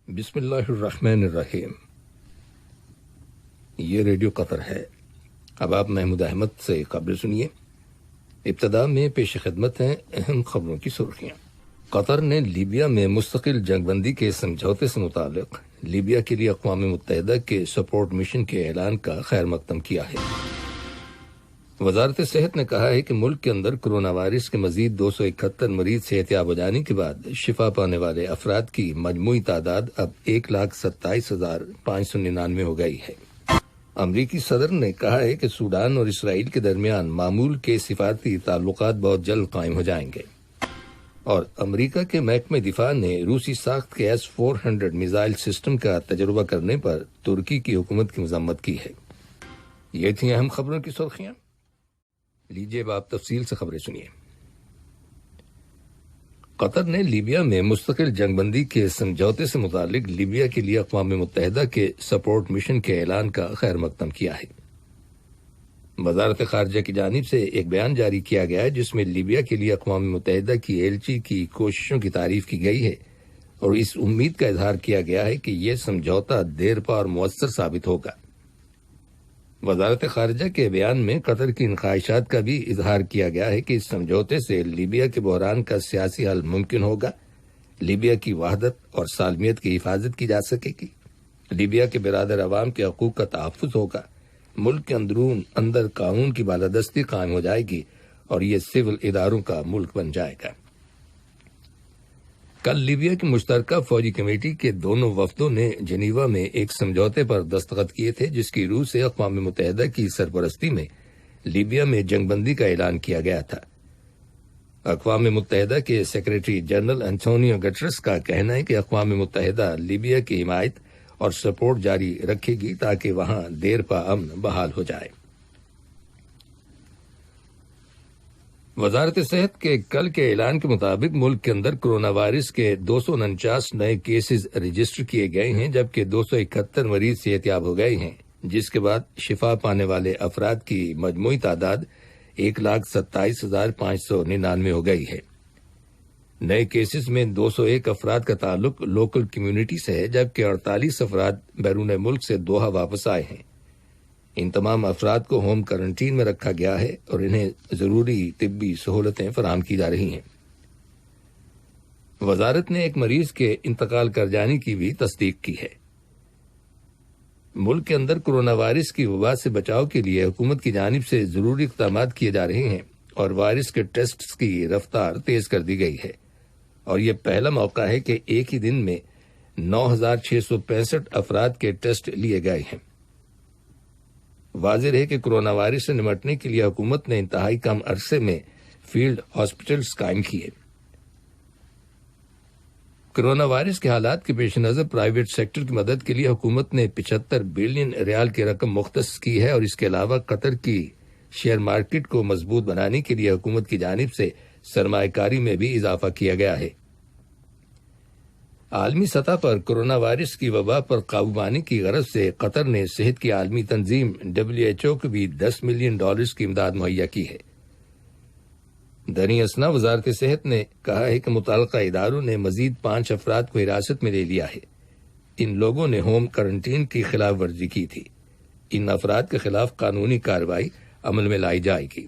بسم اللہ الرحمن الرحیم۔ یہ ریڈیو قطر ہے۔ اب آپ محمود احمد سے خبریں سنیے۔ ابتدا میں پیش خدمت ہیں اہم خبروں کی سرخیاں۔ قطر نے لیبیا میں مستقل جنگ بندی کے سمجھوتے سے متعلق لیبیا کے لیے اقوام متحدہ کے سپورٹ مشن کے اعلان کا خیر مقدم کیا ہے۔ وزارت صحت نے کہا ہے کہ ملک کے اندر کرونا وائرس کے مزید 271 مریض صحتیاب ہو جانے کے بعد شفا پانے والے افراد کی مجموعی تعداد اب 1,27,599 ہو گئی ہے۔ امریکی صدر نے کہا ہے کہ سوڈان اور اسرائیل کے درمیان معمول کے سفارتی تعلقات بہت جلد قائم ہو جائیں گے، اور امریکہ کے محکمہ دفاع نے روسی ساخت کے S-400 میزائل سسٹم کا تجربہ کرنے پر ترکی کی حکومت کی مذمت کی ہے۔ یہ تھیں اہم خبروں کی سرخیاں۔ لیجیے اب آپ تفصیل سے خبریں سنیے۔ قطر نے لیبیا میں مستقل جنگ بندی کے سمجھوتے سے متعلق لیبیا کے لیے اقوام متحدہ کے سپورٹ مشن کے اعلان کا خیر مقدم کیا ہے۔ وزارت خارجہ کی جانب سے ایک بیان جاری کیا گیا ہے جس میں لیبیا کے لیے اقوام متحدہ کی ایلچی کی کوششوں کی تعریف کی گئی ہے، اور اس امید کا اظہار کیا گیا ہے کہ یہ سمجھوتا دیر پا اور مؤثر ثابت ہوگا۔ وزارت خارجہ کے بیان میں قطر کی ان خواہشات کا بھی اظہار کیا گیا ہے کہ اس سمجھوتے سے لیبیا کے بحران کا سیاسی حل ممکن ہوگا، لیبیا کی وحدت اور سالمیت کی حفاظت کی جا سکے گی، لیبیا کے برادر عوام کے حقوق کا تحفظ ہوگا، ملک کے اندر قانون کی بالادستی قائم ہو جائے گی، اور یہ سول اداروں کا ملک بن جائے گا۔ کل لیبیا کی مشترکہ فوجی کمیٹی کے دونوں وفدوں نے جنیوا میں ایک سمجھوتے پر دستخط کیے تھے جس کی روح سے اقوام متحدہ کی سرپرستی میں لیبیا میں جنگ بندی کا اعلان کیا گیا تھا۔ اقوام متحدہ کے سیکریٹری جنرل انٹونیو گٹرس کا کہنا ہے کہ اقوام متحدہ لیبیا کی حمایت اور سپورٹ جاری رکھے گی تاکہ وہاں دیر پا امن بحال ہو جائے۔ وزارت صحت کے کل کے اعلان کے مطابق ملک کے اندر کرونا وائرس کے 249 نئے کیسز رجسٹر کیے گئے ہیں، جبکہ 271 مریض صحتیاب ہو گئے ہیں، جس کے بعد شفا پانے والے افراد کی مجموعی تعداد 1,27,599 ہو گئی ہے۔ نئے کیسز میں 201 افراد کا تعلق لوکل کمیونٹی سے ہے، جبکہ 48 افراد بیرون ملک سے دوحہ واپس آئے ہیں۔ ان تمام افراد کو ہوم کوارنٹین میں رکھا گیا ہے اور انہیں ضروری طبی سہولتیں فراہم کی جا رہی ہیں۔ وزارت نے ایک مریض کے انتقال کر جانے کی بھی تصدیق کی ہے۔ ملک کے اندر کرونا وائرس کی وبا سے بچاؤ کے لیے حکومت کی جانب سے ضروری اقدامات کیے جا رہے ہیں، اور وائرس کے ٹیسٹ کی رفتار تیز کر دی گئی ہے، اور یہ پہلا موقع ہے کہ ایک ہی دن میں 9,665 افراد کے ٹیسٹ لیے گئے ہیں۔ واضح ہے کہ کرونا وائرس سے نمٹنے کے لیے حکومت نے انتہائی کم عرصے میں فیلڈ ہاسپٹلز قائم کیے۔ کرونا وائرس کے حالات کے پیش نظر پرائیویٹ سیکٹر کی مدد کے لیے حکومت نے 75 بلین ریال کی رقم مختص کی ہے، اور اس کے علاوہ قطر کی شیئر مارکیٹ کو مضبوط بنانے کے لیے حکومت کی جانب سے سرمایہ کاری میں بھی اضافہ کیا گیا ہے۔ عالمی سطح پر کرونا وائرس کی وبا پر قابو پانے کی غرض سے قطر نے صحت کی عالمی تنظیم WHO کو بھی $10 ملین کی امداد مہیا کی ہے۔ دینی اثنا وزارت صحت نے کہا ہے کہ متعلقہ اداروں نے مزید 5 افراد کو حراست میں لے لیا ہے۔ ان لوگوں نے ہوم کوارنٹین کی خلاف ورزی کی تھی۔ ان افراد کے خلاف قانونی کارروائی عمل میں لائی جائے گی۔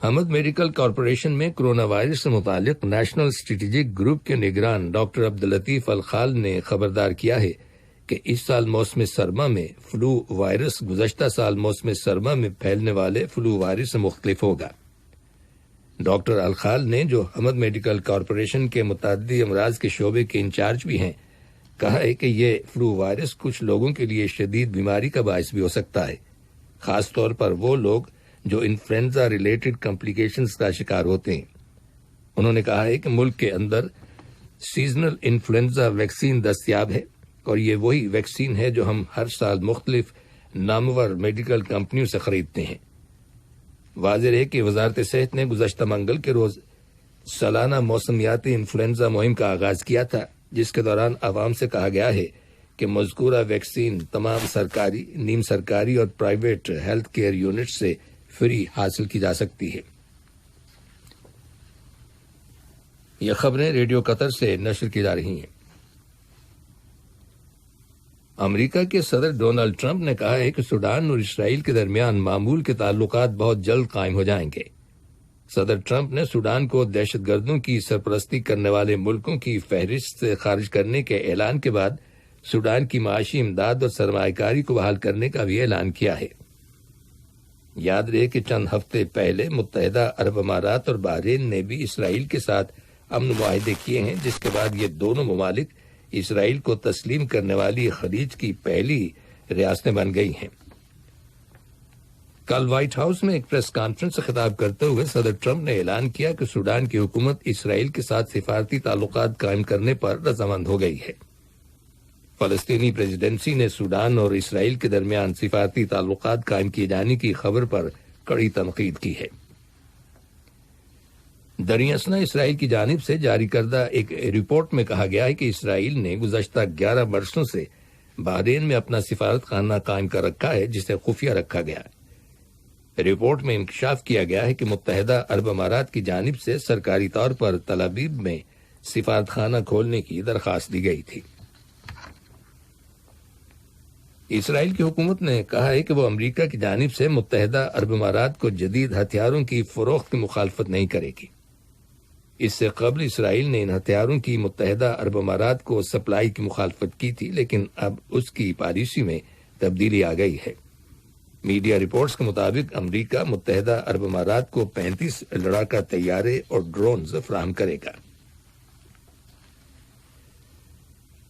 حمد میڈیکل کارپوریشن میں کرونا وائرس سے متعلق نیشنل اسٹریٹجک گروپ کے نگران ڈاکٹر عبداللطیف الخال نے خبردار کیا ہے کہ اس سال موسم سرما میں فلو وائرس گزشتہ سال موسم سرما میں پھیلنے والے فلو وائرس سے مختلف ہوگا۔ ڈاکٹر الخال نے، جو حمد میڈیکل کارپوریشن کے متعدی امراض کے شعبے کے انچارج بھی ہیں، کہا ہے کہ یہ فلو وائرس کچھ لوگوں کے لیے شدید بیماری کا باعث بھی ہو سکتا ہے، خاص طور پر وہ لوگ جو انفلوئنزا ریلیٹڈ کمپلیکیشنز کا شکار ہوتے ہیں۔ انہوں نے کہا ہے کہ ملک کے اندر سیزنل انفلوئنزا ویکسین دستیاب ہے، اور یہ وہی ویکسین ہے جو ہم ہر سال مختلف نامور میڈیکل کمپنیوں سے خریدتے ہیں۔ واضح ہے کہ وزارت صحت نے گزشتہ منگل کے روز سالانہ موسمیاتی انفلوئنزا مہم کا آغاز کیا تھا، جس کے دوران عوام سے کہا گیا ہے کہ مذکورہ ویکسین تمام سرکاری، نیم سرکاری اور پرائیویٹ ہیلتھ کیئر یونٹ سے فری حاصل کی جا سکتی ہے۔ یہ خبریں ریڈیو قطر سے نشر کی جا رہی ہیں۔ امریکہ کے صدر ڈونلڈ ٹرمپ نے کہا ہے کہ سوڈان اور اسرائیل کے درمیان معمول کے تعلقات بہت جلد قائم ہو جائیں گے۔ صدر ٹرمپ نے سوڈان کو دہشت گردوں کی سرپرستی کرنے والے ملکوں کی فہرست سے خارج کرنے کے اعلان کے بعد سوڈان کی معاشی امداد اور سرمایہ کاری کو بحال کرنے کا بھی اعلان کیا ہے۔ یاد رہے کہ چند ہفتے پہلے متحدہ عرب امارات اور بحرین نے بھی اسرائیل کے ساتھ امن معاہدے کیے ہیں، جس کے بعد یہ دونوں ممالک اسرائیل کو تسلیم کرنے والی خلیج کی پہلی ریاستیں بن گئی ہیں۔ کل وائٹ ہاؤس میں ایک پریس کانفرنس سے خطاب کرتے ہوئے صدر ٹرمپ نے اعلان کیا کہ سوڈان کی حکومت اسرائیل کے ساتھ سفارتی تعلقات قائم کرنے پر رضامند ہو گئی ہے۔ فلسطینی پریزیڈنسی نے سوڈان اور اسرائیل کے درمیان سفارتی تعلقات قائم کیے جانے کی خبر پر کڑی تنقید کی ہے۔ دریاسنا اسرائیل کی جانب سے جاری کردہ ایک رپورٹ میں کہا گیا ہے کہ اسرائیل نے گزشتہ 11 برسوں سے بحرین میں اپنا سفارت خانہ قائم کر رکھا ہے، جسے خفیہ رکھا گیا ہے۔ رپورٹ میں انکشاف کیا گیا ہے کہ متحدہ عرب امارات کی جانب سے سرکاری طور پر تل ابیب میں سفارت خانہ کھولنے کی درخواست دی گئی تھی۔ اسرائیل کی حکومت نے کہا ہے کہ وہ امریکہ کی جانب سے متحدہ عرب امارات کو جدید ہتھیاروں کی فروخت کی مخالفت نہیں کرے گی۔ اس سے قبل اسرائیل نے ان ہتھیاروں کی متحدہ عرب امارات کو سپلائی کی مخالفت کی تھی، لیکن اب اس کی پالیسی میں تبدیلی آ گئی ہے۔ میڈیا رپورٹس کے مطابق امریکہ متحدہ عرب امارات کو 35 لڑاکا طیارے اور ڈرونز فراہم کرے گا۔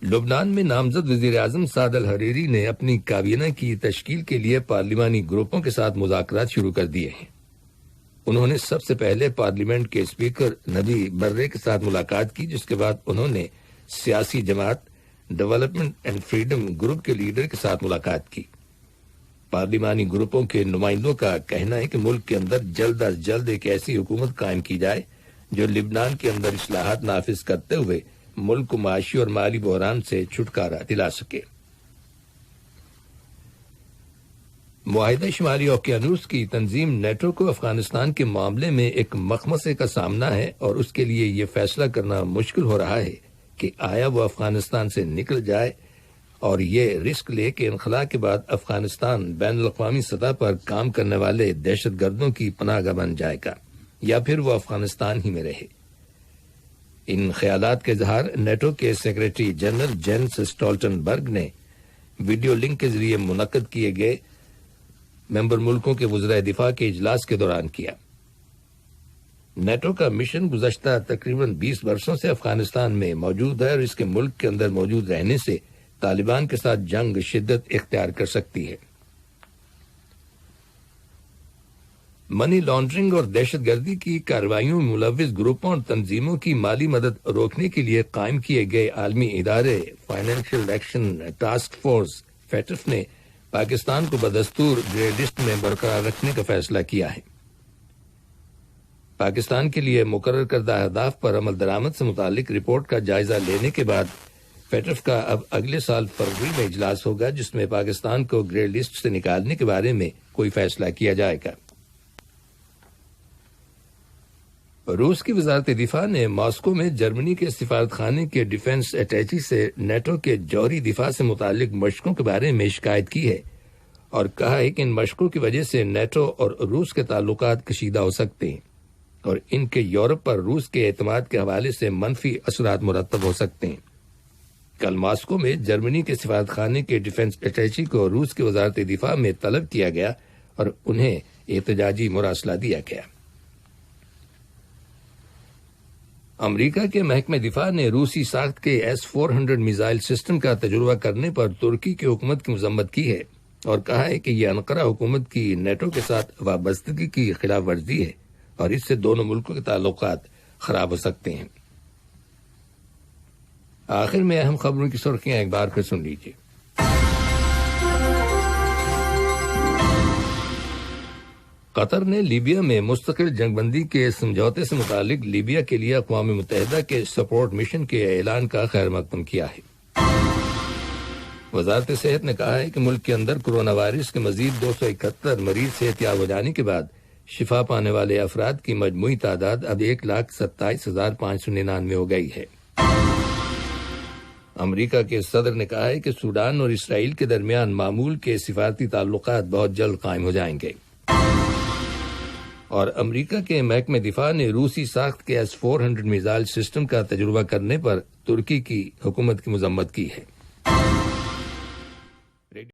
لبنان میں نامزد وزیر اعظم سعد الحریری نے اپنی کابینہ کی تشکیل کے لیے پارلیمانی گروپوں کے ساتھ مذاکرات شروع کر دیے ہیں۔ انہوں نے سب سے پہلے پارلیمنٹ کے اسپیکر نبی برے کے ساتھ ملاقات کی، جس کے بعد انہوں نے سیاسی جماعت ڈیولپمنٹ اینڈ فریڈم گروپ کے لیڈر کے ساتھ ملاقات کی۔ پارلیمانی گروپوں کے نمائندوں کا کہنا ہے کہ ملک کے اندر جلد از جلد ایک ایسی حکومت قائم کی جائے جو لبنان کے اندر اصلاحات نافذ کرتے ہوئے ملک کو معاشی اور مالی بحران سے چھٹکارا دلا سکے۔ معاہدہ شمالی اوقیانوس کی تنظیم نیٹو کو افغانستان کے معاملے میں ایک مخمصے کا سامنا ہے، اور اس کے لیے یہ فیصلہ کرنا مشکل ہو رہا ہے کہ آیا وہ افغانستان سے نکل جائے اور یہ رسک لے کہ انخلاء کے بعد افغانستان بین الاقوامی سطح پر کام کرنے والے دہشت گردوں کی پناہ گاہ بن جائے گا، یا پھر وہ افغانستان ہی میں رہے۔ ان خیالات کا اظہار نیٹو کے سیکریٹری جنرل جینس اسٹولٹنبرگ نے ویڈیو لنک کے ذریعے منعقد کیے گئے ممبر ملکوں کے وزرائے دفاع کے اجلاس کے دوران کیا۔ نیٹو کا مشن گزشتہ تقریباً 20 برسوں سے افغانستان میں موجود ہے، اور اس کے ملک کے اندر موجود رہنے سے طالبان کے ساتھ جنگ شدت اختیار کر سکتی ہے۔ منی لانڈرنگ اور دہشت گردی کی کارروائیوں میں ملوث گروپوں اور تنظیموں کی مالی مدد روکنے کے لیے قائم کیے گئے عالمی ادارے financial action task force FATF نے پاکستان کو بدستور گرے لسٹ میں برقرار رکھنے کا فیصلہ کیا ہے۔ پاکستان کے لیے مقرر کردہ اہداف پر عمل درآمد سے متعلق رپورٹ کا جائزہ لینے کے بعد فیٹف کا اب اگلے سال فروری میں اجلاس ہوگا، جس میں پاکستان کو گرے لسٹ سے نکالنے کے بارے میں کوئی فیصلہ کیا جائے گا۔ روس کی وزارت دفاع نے ماسکو میں جرمنی کے سفارت خانے کے ڈیفنس اٹیچی سے نیٹو کے جوہری دفاع سے متعلق مشقوں کے بارے میں شکایت کی ہے، اور کہا ہے کہ ان مشقوں کی وجہ سے نیٹو اور روس کے تعلقات کشیدہ ہو سکتے ہیں، اور ان کے یورپ پر روس کے اعتماد کے حوالے سے منفی اثرات مرتب ہو سکتے ہیں۔ کل ماسکو میں جرمنی کے سفارت خانے کے ڈیفنس اٹیچی کو روس کی وزارت دفاع میں طلب کیا گیا اور انہیں احتجاجی مراسلہ دیا گیا۔ امریکہ کے محکمہ دفاع نے روسی ساخت کے S-400 میزائل سسٹم کا تجربہ کرنے پر ترکی کی حکومت کی مذمت کی ہے، اور کہا ہے کہ یہ انقرہ حکومت کی نیٹو کے ساتھ وابستگی کی خلاف ورزی ہے، اور اس سے دونوں ملکوں کے تعلقات خراب ہو سکتے ہیں۔ آخر میں اہم خبروں کی سرخیاں ایک بار پھر سن لیجیے۔ قطر نے لیبیا میں مستقل جنگ بندی کے سمجھوتے سے متعلق لیبیا کے لیے اقوام متحدہ کے سپورٹ مشن کے اعلان کا خیر مقدم کیا ہے۔ وزارت صحت نے کہا ہے کہ ملک کے اندر کورونا وائرس کے مزید 271 مریض صحت یاب ہو جانے کے بعد شفا پانے والے افراد کی مجموعی تعداد اب 1,27,599 ہو گئی ہے۔ امریکہ کے صدر نے کہا ہے کہ سوڈان اور اسرائیل کے درمیان معمول کے سفارتی تعلقات بہت جلد قائم ہو جائیں گے۔ اور امریکہ کے محکمہ دفاع نے روسی ساخت کے S-400 میزائل سسٹم کا تجربہ کرنے پر ترکی کی حکومت کی مذمت کی ہے۔